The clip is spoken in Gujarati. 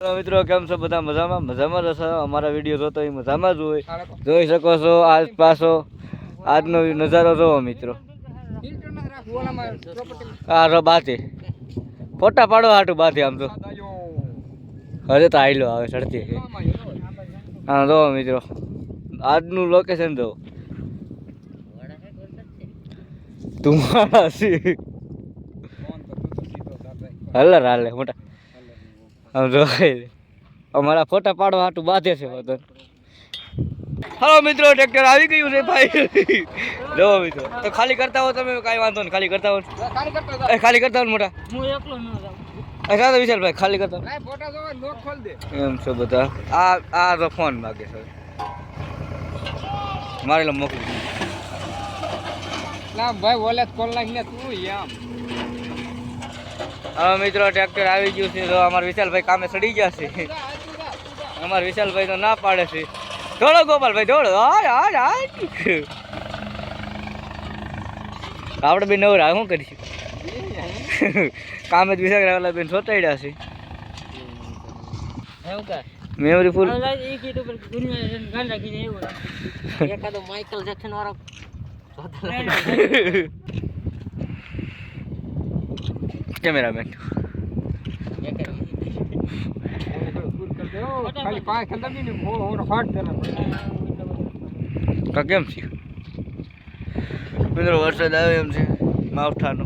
મિત્રો કેમ છો બધા મજામાં રહેશો અમારા વિડીયો જોતો એ મજામાં જ હોય જોઈ શકો છો આજ પાછો આજનો નજારો જોવો મિત્રો આ રો બાથી ફોટા પાડો હાટું બાથી આમ તો હજે તો આઈલો આવે ચડતી હા જોવો મિત્રો આજનું લોકેશન જોવો તમારા હલર હાલે મોટા આમ જો અમારા ફોટા પાડવા હાટું બાંધે છે વતન હાલો મિત્રો ટ્રેક્ટર આવી ગયું છે ભાઈ જો મિત્રો તો ખાલી કરતા હો તમે કાંઈ વાંધો નહીં ખાલી કરતા હો ખાલી કરતા હો મોટા હું એકલો ન જાઉં અચ્છા તો વિશાલભાઈ ખાલી કરતા ફોટા જો લોક ખોલ દે એમ છે બધા આ તો ફોન માગે છે મારે લો મોકલી ના ભાઈ વોલેટ કોલ નાખીને તું એમ હવે મિત્રો ટ્રેક્ટર આવી ગયું છે તો અમારા વિશાલભાઈ કામે ચડી ગયા છે અમારા વિશાલભાઈ તો ના પાડે છે દોડો ગોપાલભાઈ દોડો આપણે બી નવરા શું કરીશું કામે જ વિશાલ બેન સોટાડ્યા છે મેમરી ફૂલ માઇકલ જેક્સન વાળો કેમેરામેન કેમ છે મિત્રો વરસાદ આવે એમ છે માવઠાનો